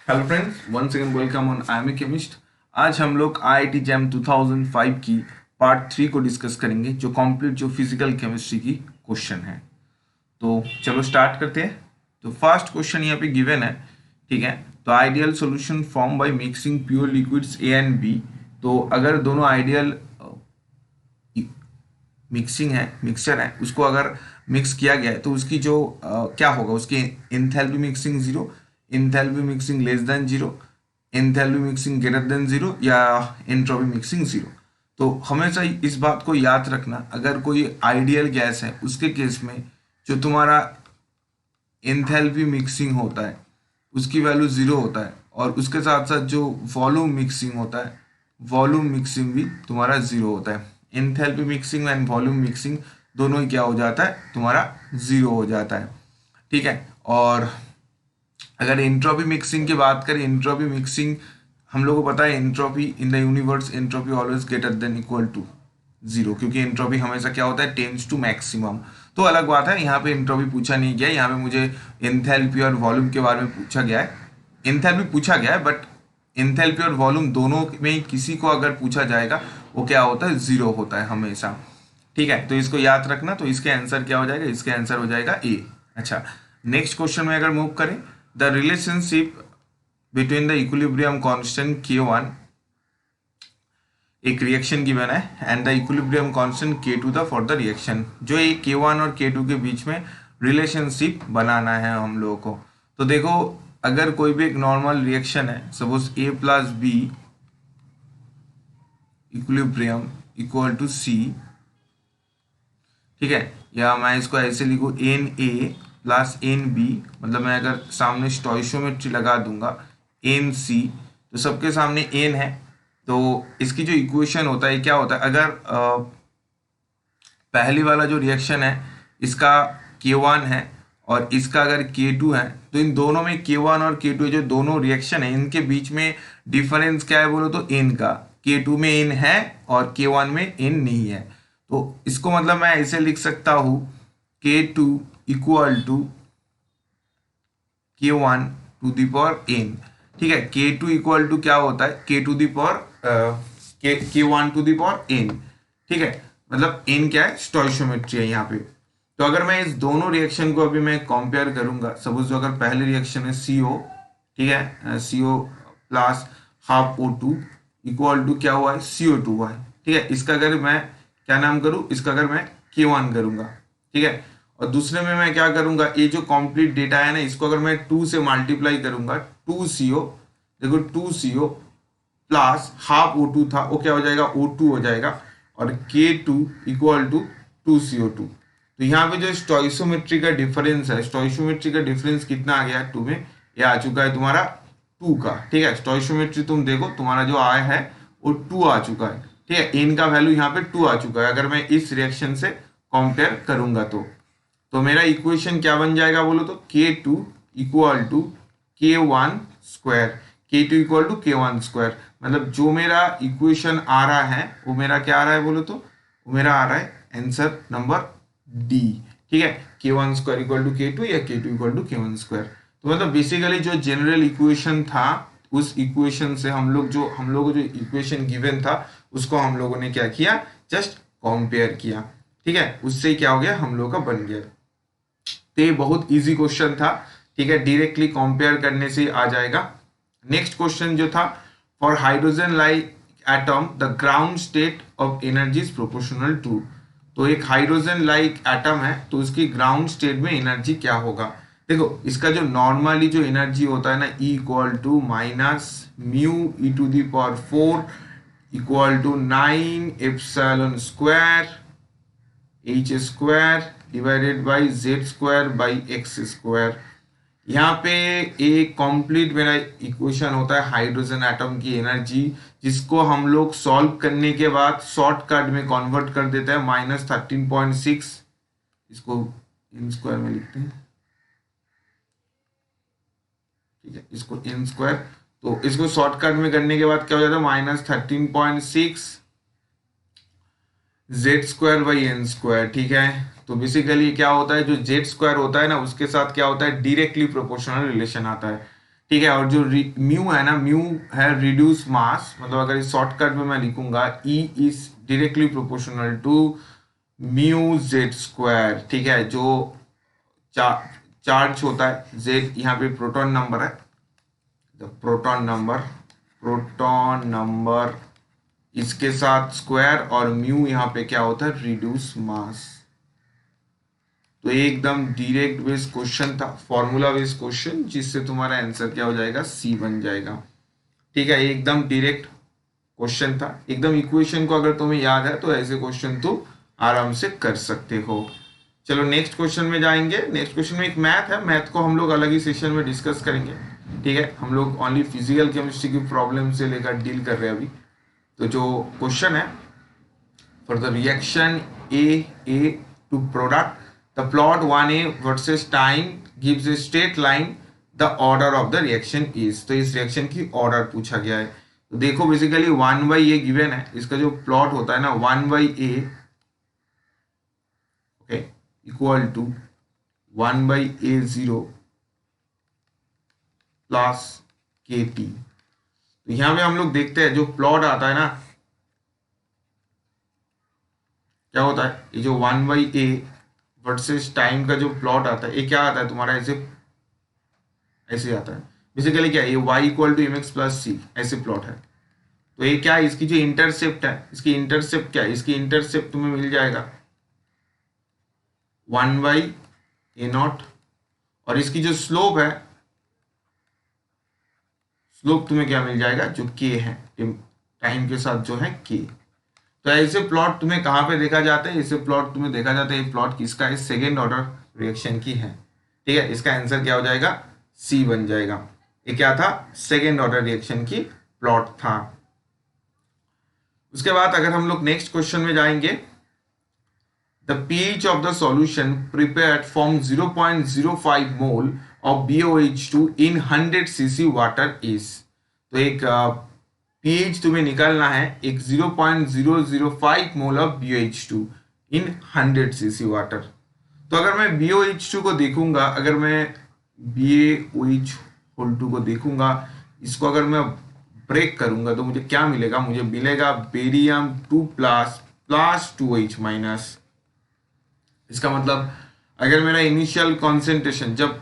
Hello friends, once again welcome on I am a chemist. आज हम लोग IIT jam 2005 की पार्ट 3 को डिस्कस करेंगे, जो कंप्लीट जो फिजिकल केमिस्ट्री की क्वेश्चन है। तो चलो स्टार्ट करते हैं। तो फर्स्ट क्वेश्चन यहाँ पे गिवन है, ठीक है। तो ideal solution form by mixing pure liquids A and B. तो अगर दोनों आइडियल मिक्सिंग है, मिक्सचर है, उसको अगर मिक्स किया गया है तो उसकी जो क्या होगा, उसकी enthalpy mixing zero, enthalpy mixing less than zero, enthalpy mixing greater than zero, या एंट्रोपी मिक्सिंग जीरो। तो हमेशा इस बात को याद रखना, अगर कोई आइडियल गैस है उसके केस में जो तुम्हारा एंथैल्पी मिक्सिंग होता है उसकी वैल्यू जीरो होता है, और उसके साथ साथ जो वॉल्यूम मिक्सिंग होता है, वॉल्यूम मिक्सिंग भी तुम्हारा जीरो होता है। Enthalpy mixing and volume mixing दोनों ही क्या हो जाता है, तुम्हारा जीरो हो जाता है, ठीक है। और अगर एंट्रोपी मिक्सिंग की बात करें, एंट्रोपी मिक्सिंग हम लोगों को पता है, entropy in the universe, entropy always greater than equal to zero, क्योंकि एंट्रोपी हमेशा क्या होता है, टेंड्स टू मैक्सिमम। तो अलग बात है, यहाँ पे एंट्रोपी पूछा नहीं गया, यहाँ पे मुझे एंथैल्पी और वॉल्यूम के बारे में पूछा गया है। एंथैल्पी पूछा गया है, बट एंथैल्पी और वॉल्यूम दोनों में ही किसी को अगर पूछा जाएगा वो क्या होता है, जीरो होता है हमेशा, ठीक है। तो इसको याद रखना। तो इसके आंसर क्या हो जाएगा, इसके आंसर हो जाएगा ए। अच्छा, नेक्स्ट क्वेश्चन में अगर मूव करें, the relationship between the equilibrium constant K1, एक रिएक्शन गिवन है, and the equilibrium constant K2 the for the reaction. जो ये K1 और K2 के बीच में रिलेशनशिप बनाना है हम लोगों को। तो देखो, अगर कोई भी एक नॉर्मल रिएक्शन है, suppose A plus B equilibrium equal to C, ठीक है, या मैं इसको ऐसे लिखूँ N A plus N B, मतलब मैं अगर सामने स्टोइशियोमेट्री लगा दूंगा एन सी, तो सबके सामने एन है, तो इसकी जो इक्वेशन होता है क्या होता है, अगर पहली वाला जो रिएक्शन है इसका K1 है और इसका अगर K2 है, तो इन दोनों में K1 और K2 जो दोनों रिएक्शन है इनके बीच में डिफरेंस क्या है बोलो तो n का। K2 में n है और K1 में n नहीं है, तो इसको मतलब मैं ऐसे लिख सकता हूँ K2 equal to K1 to the power n, ठीक है। K2 इक्वल टू क्या होता है, K to the power K1 to the power n, ठीक है। मतलब n क्या है, स्टोइशियोमेट्री है यहाँ पे। तो अगर मैं इस दोनों रिएक्शन को अभी मैं कंपेयर करूंगा, सपोज जो अगर पहले रिएक्शन है CO, ठीक है, CO plus half O2 equal to क्या हुआ है, CO2 हुआ है, ठीक है। इसका अगर मैं क्या नाम करूं, इसका अगर मैं K1 करूंगा, ठीक है। और दूसरे में मैं क्या करूंगा, ये जो कंप्लीट डेटा है ना, इसको अगर मैं 2 से मल्टीप्लाई करूंगा, 2CO, देखो 2CO प्लस हाफ O2 था, वो क्या हो जाएगा, O2 हो जाएगा, और K2 इक्वल टू 2CO2। तो यहाँ पे जो स्टोइशियोमेट्री का डिफरेंस है, स्टोइशियोमेट्री का डिफरेंस कितना आ गया 2 में, ये आ चुका है तुम्हारा 2 का, ठीक है। स्टोइशियोमेट्री तुम देखो, तुम्हारा जो आया है वो 2 आ चुका है, ठीक है। n का वैल्यू यहाँ पे 2 आ चुका है, अगर मैं इस रिएक्शन से कंपेयर करूंगा तो मेरा इक्वेशन क्या बन जाएगा बोलो तो, K2 equal to K1 square, K2 equal to K1 square. मतलब जो मेरा इक्वेशन आ रहा है वो मेरा क्या आ रहा है बोलो तो, वो मेरा आ रहा है आंसर नंबर डी, ठीक है। K1 square equal to K2 या K2 equal to K1 square. तो मतलब बेसिकली जो जनरल इक्वेशन था, उस इक्वेशन से हम लोग को जो इक्वेशन गिवन था उसको हम लोगों ने क्या किया, जस्ट कंपेयर किया, ठीक है। उससे क्या हो गया, हम लोग का बन गया। तो ये बहुत इजी क्वेश्चन था, ठीक है, डायरेक्टली कंपेयर करने से आ जाएगा। नेक्स्ट क्वेश्चन जो था, for hydrogen like atom the ground state of energy is proportional to. तो एक हाइड्रोजन लाइक एटम है, तो उसकी ग्राउंड स्टेट में एनर्जी क्या होगा। देखो, इसका जो नॉर्मली जो एनर्जी होता है ना, E equal to minus mu e to the power 4 equal to 9 epsilon square H square divided by Z square by X square. यहाँ पे एक कंप्लीट मेरा इक्वेशन होता है हाइड्रोजन एटम की एनर्जी, जिसको हम लोग सॉल्व करने के बाद शॉर्टकट में कन्वर्ट कर देते हैं -13.6, इसको इन स्क्वायर में लिखते हैं, ठीक है, इसको इन स्क्वायर। तो इसको शॉर्टकट में करने के बाद क्या हो जाता है, -13.6 Z square by N square, ठीक है। तो बेसिकली क्या होता है, जो जेड स्क्वायर होता है ना, उसके साथ क्या होता है, डायरेक्टली प्रोपोर्शनल रिलेशन आता है, ठीक है। और जो म्यू है ना, म्यू है रिड्यूस मास, मतलब अगर इस शॉर्टकट में मैं लिखूंगा E is directly proportional to mu Z square. ठीक है, जो चार्ज होता है जेड, यहाँ पे प्रोटॉन नंबर है, प्रोटॉन नंबर इसके साथ स्क्वायर, और म्यू यहाँ पे क्या होता है, रिड्यूस मास। तो एकदम डायरेक्ट बेस्ड क्वेश्चन था, फॉर्मूला बेस्ड क्वेश्चन, जिससे तुम्हारा आंसर क्या हो जाएगा, सी बन जाएगा। ठीक है, एकदम डायरेक्ट क्वेश्चन था, एकदम इक्वेशन को अगर तुम्हें याद है तो ऐसे क्वेश्चन तुम आराम से कर सकते हो। चलो नेक्स्ट क्वेश्चन में जाएंगे। नेक्स्ट क्वेश्चन में एक मैथ है, मैथ को हम लोग अलग ही सेशन में डिस्कस करेंगे। ठीक है, हम लोग ओनली फिजिकल केमिस्ट्री की प्रॉब्लम से लेकर डील कर रहे हैं अभी। तो जो क्वेश्चन है, for the reaction A to product the plot 1a versus time gives a straight line, the order of the reaction is. तो इस रिएक्शन की ऑर्डर पूछा गया है। तो देखो बेसिकली 1/a गिवन है, इसका जो प्लॉट होता है ना 1/a okay equal to 1/a0 plus kt। तो यहां पे हम लोग देखते हैं जो प्लॉट आता है ना, क्या होता है, ये जो 1/a वर्सेस टाइम का जो प्लॉट आता है, ये क्या आता है तुम्हारा, ऐसे आता है। बेसिकली क्या है, ये y equal to mx plus C ऐसे प्लॉट है। तो ये क्या है, इसकी जो इंटरसेप्ट है, इसकी इंटरसेप्ट क्या है, इसकी इंटरसेप्ट तुम्हें मिल जाएगा 1/a0, और इसकी जो स्लोप है, स्लोप तुम्हें क्या मिल जाएगा, जो k है, टाइम के साथ जो है k। तो ऐसे प्लॉट तुम्हें कहाँ पे देखा जाता है, ऐसे प्लॉट तुम्हें देखा जाता है, ये प्लॉट किसका है, सेकेंड ऑर्डर रिएक्शन की है। ठीक है, इसका आंसर क्या हो जाएगा, सी बन जाएगा। ये क्या था, सेकेंड ऑर्डर रिएक्शन की प्लॉट था। उसके बाद अगर हम लोग नेक्स्ट क्वेश्चन में जाएंगे, the pH of the solution prepared from 0.05 mole of BOH2 in 100 cc water is. तो एक pH तुम्हें निकालना है, एक 0.005 mole of BOH2 in 100 cc water. तो अगर मैं BOH2 को देखूंगा, अगर मैं BaOH2 को देखूंगा, इसको अगर मैं ब्रेक करूंगा तो मुझे क्या मिलेगा, मुझे मिलेगा बेरियम 2 प्लस 2H माइनस। इसका मतलब अगर मेरा इनिशियल कॉन्सेंट्रेशन, जब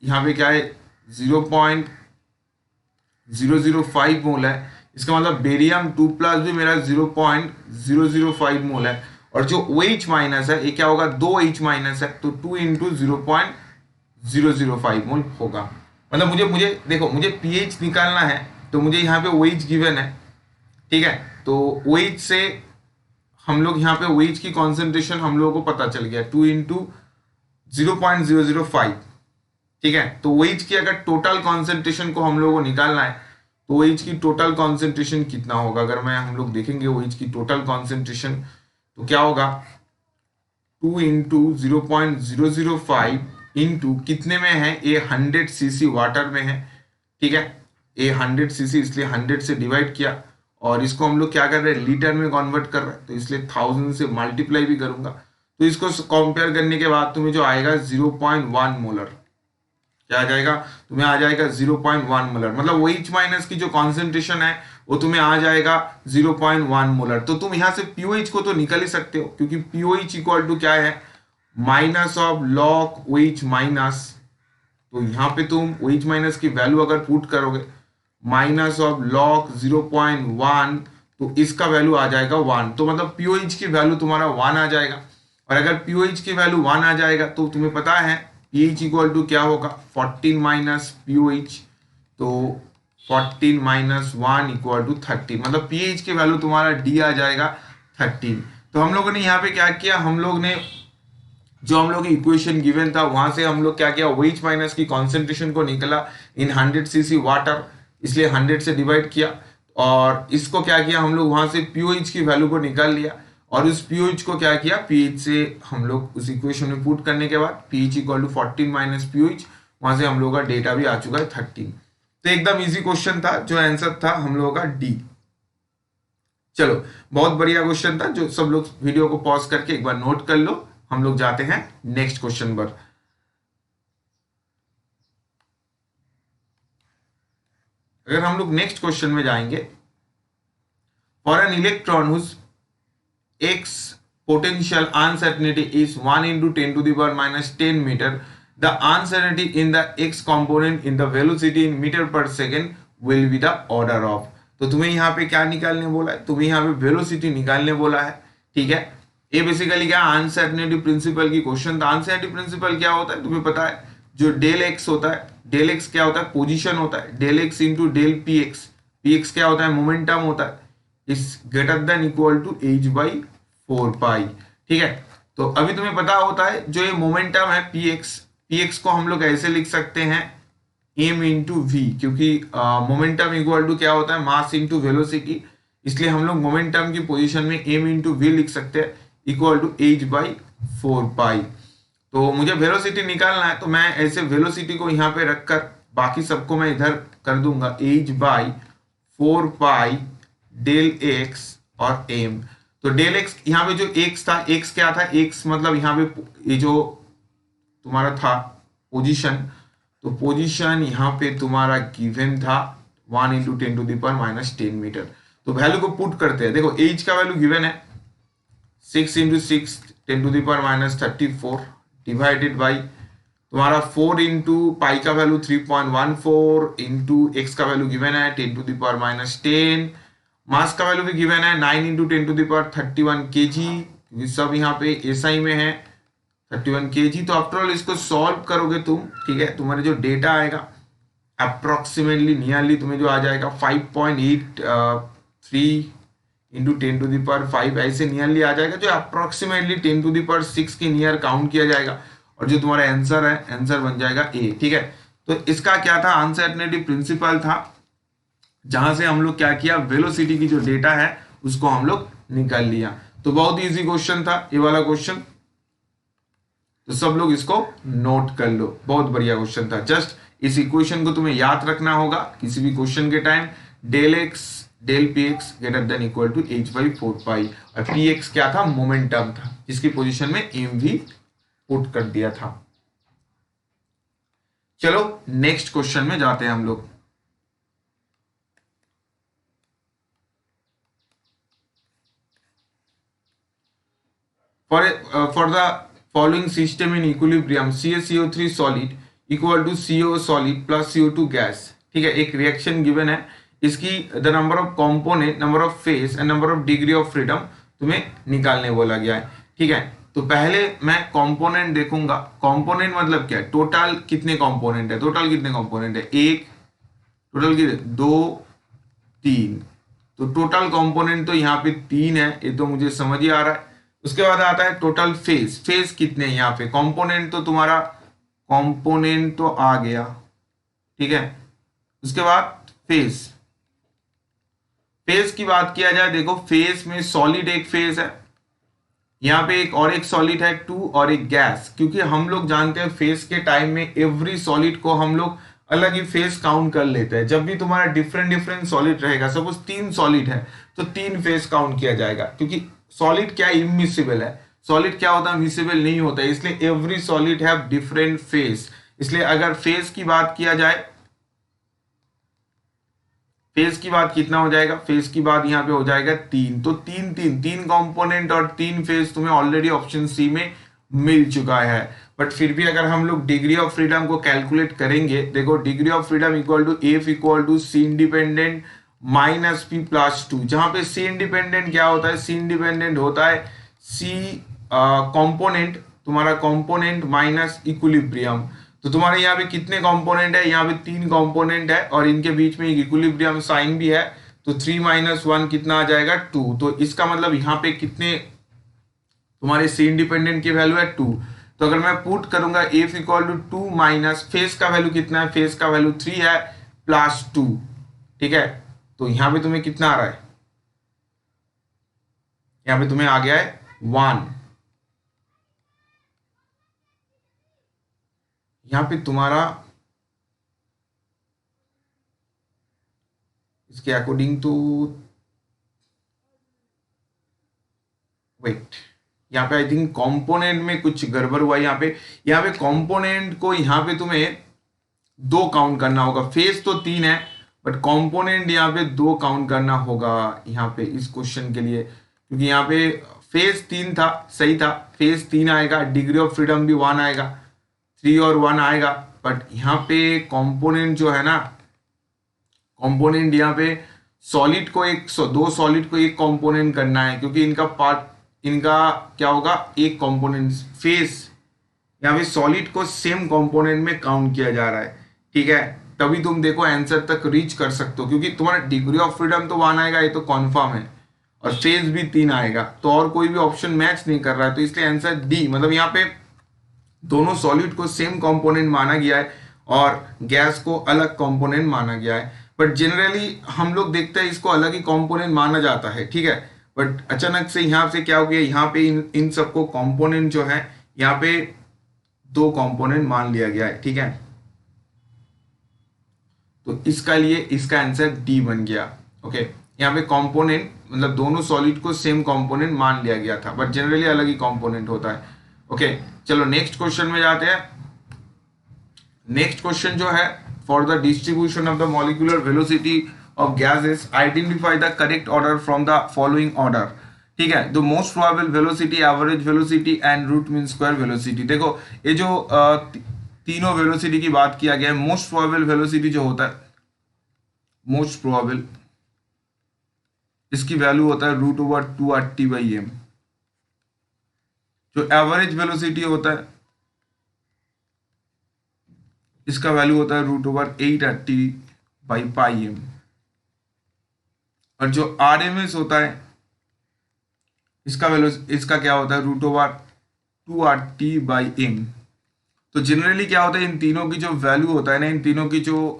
यहाँ पे क्या है 0.005 मोल है, इसका मतलब बेरियम 2 प्लस भी मेरा 0.005 मोल है, और जो OH माइनस है ये क्या होगा, 2H माइनस है, तो 2 इंटू 0.005 मोल होगा। मतलब मुझे देखो, मुझे pH निकालना है, तो मुझे यहाँ पे OH गिवन है। ठीक है, तो OH से हम लोग यहाँ पे OH की कॉन्सेंट्रेशन हम लोगों को पता चल गया 2 इंटू 0.005। ठीक है, तो OH की अगर टोटल कॉन्सेंट्रेशन को हम लोगों को निकालना है, तो OH की टोटल कॉन्सेंट्रेशन कितना होगा, अगर हम लोग देखेंगे OH की टोटल कॉन्सेंट्रेशन, तो क्या होगा 2 इंटू 0.005 इंटू कितने में है, ये 100 cc वाटर में है। ठीक है, ये 100 cc, इसलिए 100 से डिवाइड किया, और इसको हम लोग क्या कर रहे हैं, लीटर में कन्वर्ट कर रहे हैं, तो इसलिए 1000 से मल्टीप्लाई भी करूंगा। तो इसको कंपेयर करने के बाद तुम्हें जो आएगा 0.1 मोलर, क्या आ जाएगा, तुम्हें आ जाएगा 0.1 मोलर। मतलब OH माइनस की जो कॉन्सेंट्रेशन है वो तुम्हें आ जाएगा 0.1 मोलर। तो तुम यहाँ से POH को तो निकल ही सकते हो, क्योंकि POH इक्वल टू क्या है, minus of log OH minus. तो यहाँ पे तुम OH माइनस की वैल्यू अगर पुट करोगे, माइनस ऑफ लॉग 0.1, तो इसका वैल्यू आ जाएगा 1। तो मतलब POH की वैल्यू तुम्हारा 1 आ जाएगा। और अगर POH की वैल्यू 1 आ जाएगा, तो तुम्हें पता है pH इक्वल टू क्या होगा, 14 माइनस POH। तो 14 माइनस 1 इक्वल टू 30, मतलब pH की वैल्यू तुम्हारा D आ जाएगा 13। तो हम लोगों ने यहाँ पे क्या किया, हम लोग ने जो हम लोग इक्वेशन गिवन था वहां से हम लोग क्या किया, OH माइनस की कॉन्सेंट्रेशन को निकला इन 100 cc वाटर, इसलिए 100 से डिवाइड किया, और इसको क्या किया हम लोग, वहां से POH की वैल्यू को निकाल लिया, और उस POH को क्या किया, pH से हम लोग उस इक्वेशन में पुट करने के बाद pH equal to 14 minus POH, वहां से हम लोग का डेटा भी आ चुका है 13। तो एकदम इजी क्वेश्चन था, जो आंसर था हम लोगों का D। चलो बहुत बढ़िया क्वेश्चन था, जो सब लोग वीडियो को पॉज करके एक बार नोट कर लो। हम लोग जाते हैं नेक्स्ट क्वेश्चन पर। अगर हम लोग नेक्स्ट क्वेश्चन में जाएंगे, for an electron whose x potential uncertainty is 1 into 10 to the power minus 10 meter, the uncertainty in the x component in the velocity in meter per second will be the order of। तो तुम्हें यहाँ पे क्या निकालने बोला है, तुम्हें यहाँ पे वेलोसिटी निकालने बोला है, ठीक है। ये बेसिकली क्या अनसर्टेनिटी प्रिंसिपल की क्वेश्चन था। अनसर्टेनिटी प्रिंसिपल क्या होता है तुम्हें पता है, जो डेल एक्स होता है, डेल एक्स क्या होता है पोजीशन होता है, del X into del P X, P X क्या होता है मोमेंटम होता है, is greater than equal to H by 4 pi, ठीक है। तो अभी तुम्हें पता होता है जो ये मोमेंटम है पी एक्स को हम लोग ऐसे लिख सकते हैं एम इंटू वी, क्योंकि मोमेंटम इक्वल टू क्या होता है मास इंटू वेलोसिटी, इसलिए हम लोग मोमेंटम की पोजीशन में एम इंटू वी लिख सकते हैं इक्वल टू एच बाई 4 पाई। तो मुझे वेलोसिटी निकालना है, तो मैं ऐसे वेलोसिटी को यहाँ पे रखकर बाकी सबको मैं इधर कर दूंगा H by 4 pi del X और एम। तो डेल एक्स यहाँ पे जो एक्स था, एक्स क्या था, एक्स मतलब यहाँ पे ये जो तुम्हारा था पोजीशन, तो पोजीशन यहाँ पे तुम्हारा गिवन था 1 into 10 to the power minus 10 metre. तो वैल्यू को पुट करते हैं, देखो एच का वैल्यू गिवन है 6 into 6 10 to the power minus 34 divided by तुम्हारा 4 इंटू पाई का वैल्यू 3.14 इंटू एक्स का वैल्यू गिवन है 10 to the power minus 10, mass का वैल्यू भी गिवन है 9 into 10 to the power 31 kg, सब यहाँ पे एसआई में है 31 केजी। तो आफ्टर ऑल इसको सॉल्व करोगे तुम, ठीक है, तुम्हारे जो डेटा आएगा अप्रोक्सीमेटली नियरली तुम्हें जो आ जाएगा 5.83 इंटू 10 टू द पावर 5 ऐसे नियरली आ जाएगा, जो अप्रोक्सीमेटली 10 टू द पावर 6 के नियर काउंट किया जाएगा, और जो तुम्हारा आंसर है आंसर बन जाएगा ए, ठीक है। तो इसका क्या था अनसर्टेनिटी प्रिंसिपल था, जहां से हम लोग क्या किया वेलोसिटी की जो डेटा है उसको हम लोग निकाल लिया। तो बहुत इजी क्वेश्चन था ये वाला क्वेश्चन, तो सब लोग इसको नोट कर लो, बहुत बढ़िया क्वेश्चन था। जस्ट इस इक्वेशन को तुम्हें याद रखना होगा किसी भी क्वेश्चन के time, del X del P X greater than equal to H by 4 pi, और पी एक्स क्या था मोमेंटम था, जिसकी पोजीशन में एम भी पुट कर दिया था। चलो नेक्स्ट क्वेश्चन में जाते हैं हम लोग। For the following system in equilibrium CaCO3 solid equal to CO solid plus CO2 gas, ठीक है, एक रिएक्शन गिवन है, इसकी the number of component, number of phase and number of degree of freedom तुम्हें निकालने बोला गया है, ठीक है। तो पहले मैं कंपोनेंट देखूंगा, कंपोनेंट मतलब क्या है, टोटल कितने कंपोनेंट है, टोटल कितने कंपोनेंट है, एक, टोटल कितने, 2 3, तो टोटल कंपोनेंट तो यहाँ पे 3 है, ये तो मुझे समझ ही आ रहा है। उसके बाद आता है टोटल फेज, फेज कितने हैं यहाँ पे, कंपोनेंट तो तुम्हारा कंपोनेंट तो आ गया, ठीक है। उसके बाद फेज, फेज की बात किया जाए, देखो फेज में सॉलिड एक फेज है, यहाँ पे एक और एक सॉलिड है 2 और एक गैस, क्योंकि हम लोग जानते हैं फेज के टाइम में एवरी सॉलिड को हम लोग अलग ही फेज काउंट कर लेते हैं। जब भी तुम्हारा डिफरेंट डिफरेंट सॉलिड रहेगा, सपोज 3 सॉलिड है तो 3 फेज काउंट किया जाएगा, क्योंकि सॉलिड क्या इमिसिबल है, सॉलिड क्या होता है मिसिबल नहीं होता है, इसलिए every solid have different phase. इसलिए अगर फेज की बात किया जाए, फेज की बात कितना हो जाएगा, फेज की बात यहाँ पे हो जाएगा 3, तो 3 कंपोनेंट और 3 फेज तुम्हें ऑलरेडी ऑप्शन सी में मिल चुका है। बट फिर भी अगर हम लोग डिग्री ऑफ फ्रीडम को कैलकुलेट करेंगे, देखो degree of freedom equal to F equal to C independent minus P plus 2, जहां पे सी इंडिपेंडेंट क्या होता है, सी इंडिपेंडेंट होता है सी कंपोनेंट, तुम्हारा कंपोनेंट माइनस इक्विलिब्रियम। तो तुम्हारे यहाँ पे कितने कंपोनेंट है, यहाँ पे 3 कंपोनेंट है और इनके बीच में एक इक्विलिब्रियम साइन भी है, तो 3 - 1 कितना आ जाएगा 2। तो इसका मतलब यहाँ पे कितने तुम्हारे सी इंडिपेंडेंट की वैल्यू है 2। तो अगर मैं पुट करूंगा F equal to 2 minus phase का वैल्यू कितना है, फेस का वैल्यू 3 है प्लस 2, ठीक है। तो यहां पे तुम्हें कितना आ रहा है, यहां पे तुम्हें आ गया है 1, यहां पे तुम्हारा इसके अकॉर्डिंग टू वेट, यहाँ पे आई थिंक कंपोनेंट में कुछ गड़बड़ हुआ। यहाँ पे कंपोनेंट को यहाँ पे तुम्हें 2 काउंट करना होगा, फेज तो 3 है बट कंपोनेंट यहाँ पे 2 काउंट करना होगा यहाँ पे इस क्वेश्चन के लिए, क्योंकि यहाँ पे फेज 3 था, सही था, फेज 3 आएगा, डिग्री ऑफ फ्रीडम भी 1 आएगा, 3 और 1 आएगा, बट यहाँ पे कंपोनेंट जो है ना, कंपोनेंट यहाँ पे सॉलिड को दो सॉलिड को एक कंपोनेंट करना है, क्योंकि इनका पार्ट, इनका क्या होगा, एक कंपोनेंट फेस, यहाँ पे सॉलिड को सेम कंपोनेंट में काउंट किया जा रहा है, ठीक है, तभी तुम देखो आंसर तक रीच कर सकते हो, क्योंकि तुम्हारा डिग्री ऑफ फ्रीडम तो 1 आएगा, ये तो कॉन्फर्म है, और फेज भी 3 आएगा, तो और कोई भी ऑप्शन मैच नहीं कर रहा है, तो इसलिए आंसर डी, मतलब यहाँ पे दोनों सॉलिड को सेम कंपोनेंट माना गया है और गैस को अलग कंपोनेंट माना गया है, बट जनरली हम लोग देखते हैं इसको अलग ही कंपोनेंट माना जाता है, ठीक है, बट अचानक से यहाँ से क्या हो गया, यहाँ पे इन सबको कंपोनेंट जो है यहाँ पे 2 कंपोनेंट मान लिया गया है, ठीक है, तो इसका लिए इसका आंसर डी बन गया। ओके, यहाँ पे कंपोनेंट मतलब दोनों सॉलिड को सेम कंपोनेंट मान लिया गया था, बट जनरली अलग ही कंपोनेंट होता है। ओके, चलो नेक्स्ट क्वेश्चन में जाते हैं। नेक्स्ट क्वेश्चन जो है, for the distribution of the molecular velocity of gases identify the correct order from the following order, ठीक है, the most probable velocity, average velocity and root mean square velocity. देखो ये जो तीनों वेलोसिटी की बात किया गया है, मोस्ट प्रोबेबल वेलोसिटी जो होता है, मोस्ट प्रोबेबल, इसकी वैल्यू होता है √2/r/t/m। जो एवरेज वेलोसिटी होता है इसका वैल्यू होता है √8/t/m। और जो RMS होता है इसका क्या होता है √2/r/t/m। तो जनरली क्या होता है, इन तीनों की जो वैल्यू होता है ना, इन तीनों की जो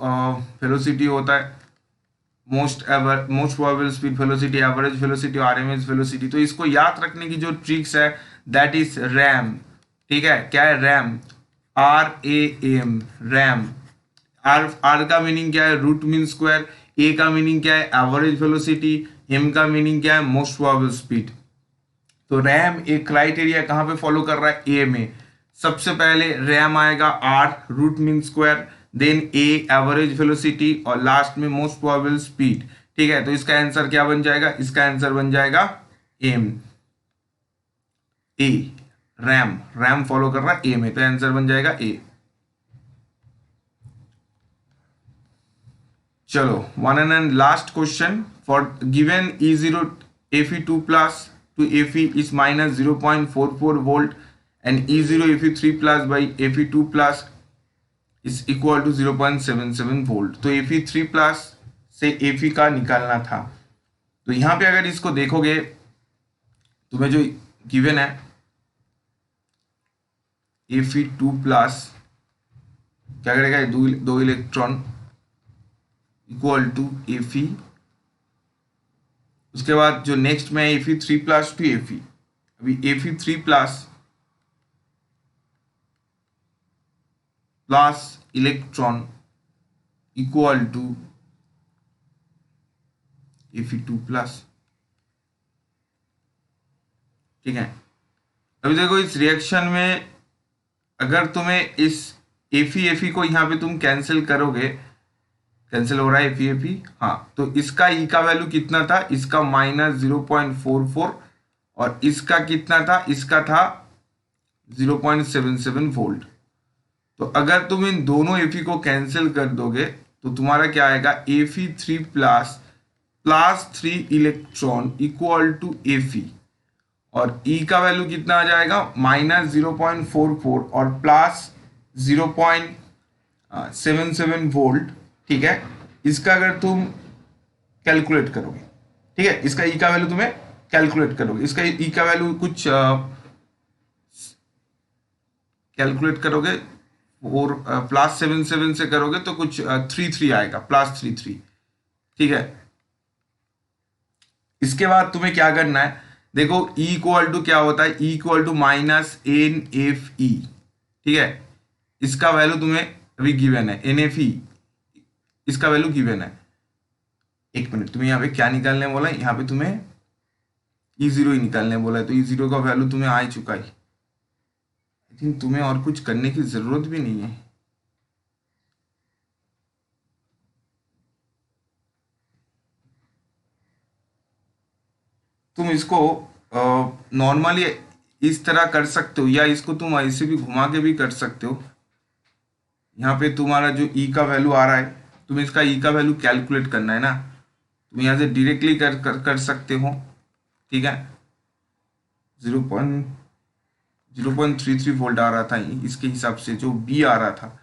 वेलोसिटी होता है, most probable speed velocity, average velocity, RMS velocity, तो इसको याद रखने की जो ट्रिक्स है दैट इज रैम, ठीक है, क्या है रैम, RAM, रैम। आर का मीनिंग क्या है, रूट मीन स्क्वायर, ए का मीनिंग क्या है, एवरेज वेलोसिटी, एम का मीनिंग क्या है, मोस्ट प्रोबेबल स्पीड। तो रैम एक क्राइटेरिया कहाँ पे फॉलो कर रहा है, ए में। सबसे पहले रैम आएगा, R root mean square, then a average velocity, और लास्ट में मोस्ट प्रोबेबल स्पीड, ठीक है। तो इसका आंसर क्या बन जाएगा, इसका आंसर बन जाएगा एम, ए, रैम फॉलो कर रहा है ए में, तो आंसर बन जाएगा ए। चलो, one and last question, for given E0 Fe2 plus to Fe is minus 0.44 volt and E0 Fe3 plus by Fe2 plus is equal to 0.77 volt। तो Fe3 plus से Fe का निकालना था। तो यहाँ पे अगर इसको देखोगे, तुम्हें जो गिवन है Fe2 plus क्या करेगा, दो इलेक्ट्रॉन इक्वल टू Fe, उसके बाद जो नेक्स्ट में Fe3 plus टू Fe, अभी Fe3 plus electron equal to Fe2 plus, ठीक है। अभी देखो इस रिएक्शन में अगर तुम्हें इस Fe को यहाँ पे तुम कैंसिल करोगे, कैंसिल हो रहा है Fe, हाँ, तो इसका E का वैल्यू कितना था, इसका -0.44, और इसका कितना था, इसका था 0.77 वोल्ट। तो अगर तुम इन दोनों Fe को कैंसिल कर दोगे तो तुम्हारा क्या आएगा, Fe3 plus 3 electron equal to Fe, और E का वैल्यू कितना आ जाएगा, -0.44 और +0.77 वोल्ट, ठीक है। इसका अगर तुम कैलकुलेट करोगे, ठीक है, इसका E का वैल्यू तुम्हें कैलकुलेट करोगे, इसका E का वैल्यू कुछ कैलकुलेट करोगे और +77 से करोगे तो कुछ 33 आएगा, +33, ठीक है। इसके बाद तुम्हें क्या करना है, देखो E इक्वल टू क्या होता है, E इक्वल टू -NFE, ठीक है, इसका वैल्यू तुम्हें अभी गिवन है, NFE इसका वैल्यू गिवन है। एक मिनट, तुम्हें यहाँ पे क्या निकालने बोला है, यहाँ पे तुम्हें E0 ही निकालने बोला है, तो E0 का वैल्यू तुम्हें आ चुका है। आई थिंक तुम्हें और कुछ करने की जरूरत भी नहीं है। तुम इसको नॉर्मली इस तरह कर सकते हो, या इसको तुम ऐसे भी घुमा के भी कर सकते हो। यहाँ पे तुम्हारा जो ई का वैल्यू आ रहा है, तुम्हें इसका ई का वैल्यू कैलकुलेट करना है ना, तुम यहाँ से डायरेक्टली कर सकते हो, ठीक है। 0.33 वोल्ट आ रहा था इसके हिसाब से जो बी आ रहा था,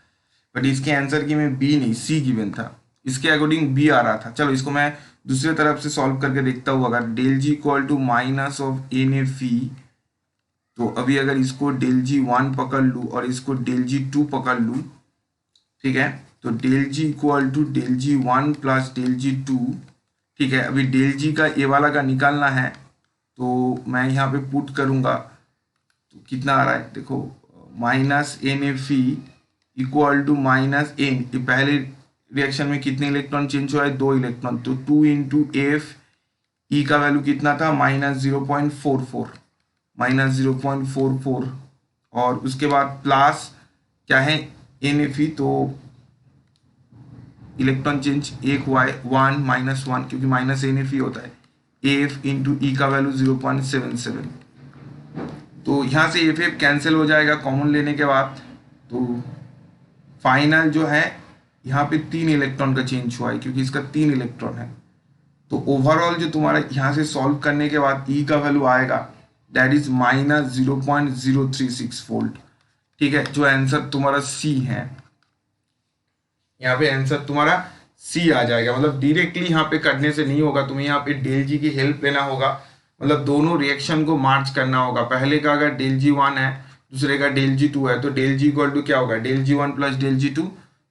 बट इसके आंसर की में बी नहीं सी गिवन था, इसके अकॉर्डिंग बी आ रहा था। चलो इसको मैं दूसरे तरफ से सॉल्व करके देखता हूँ। अगर del G equal to minus of N F E, तो अभी अगर इसको डेल जी 1 पकड़ लूँ और इसको डेल जी 2 पकड़ लूँ, ठीक है, तो del G equal to del G 1 plus del G 2, ठीक है। अभी डेल जी का ए वाला का निकालना है, तो मैं यहाँ पे पुट करूँगा, तो कितना आ रहा है देखो, minus N F E equal to minus N, ये पहले रिएक्शन में कितने इलेक्ट्रॉन चेंज हुआ है, 2 इलेक्ट्रॉन, तो 2 इंटू एफ ई का वैल्यू कितना था, -0.44, -0.44, और उसके बाद प्लस क्या है एन एफ ई, तो इलेक्ट्रॉन चेंज एक हुआ है 1 -1, क्योंकि माइनस एन एफ ई होता है, एफ इंटू ई का वैल्यू 0.77, तो यहाँ से एफ एफ कैंसिल हो जाएगा कॉमन लेने के बाद। तो फाइनल जो है यहाँ पे 3 इलेक्ट्रॉन का चेंज हुआ है, क्योंकि इसका 3 इलेक्ट्रॉन है। तो ओवरऑल जो तुम्हारा यहाँ से सॉल्व करने के बाद ई का वैल्यू आएगा, दैट इज -0.036 वोल्ट, ठीक है, जो आंसर तुम्हारा सी है। यहाँ पे आंसर तुम्हारा सी आ जाएगा, मतलब डायरेक्टली यहाँ पे करने से नहीं होगा, तुम्हें यहाँ पे डेल जी की हेल्प लेना होगा, मतलब दोनों रिएक्शन को मार्च करना होगा। पहले का अगर डेल जी 1 है, दूसरे का डेल जी 2 है, तो डेल जी इक्वल टू क्या होगा, del G 1 plus del G 2,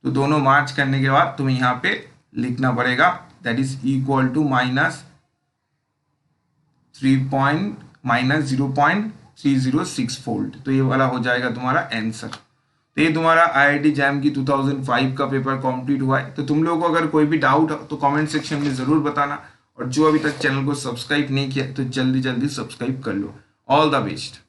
तो दोनों मार्च करने के बाद तुम्हें यहाँ पे लिखना पड़ेगा, that is equal to -0.306 volt, तो ये वाला हो जाएगा तुम्हारा आंसर। तो ये तुम्हारा IIT जैम की 2005 का पेपर कंप्लीट हुआ है। तो तुम लोगों को अगर कोई भी डाउट हो तो कमेंट सेक्शन में जरूर बताना, और जो अभी तक चैनल को सब्सक्राइब नहीं किया तो जल्दी जल्दी सब्सक्राइब कर लो। All the best.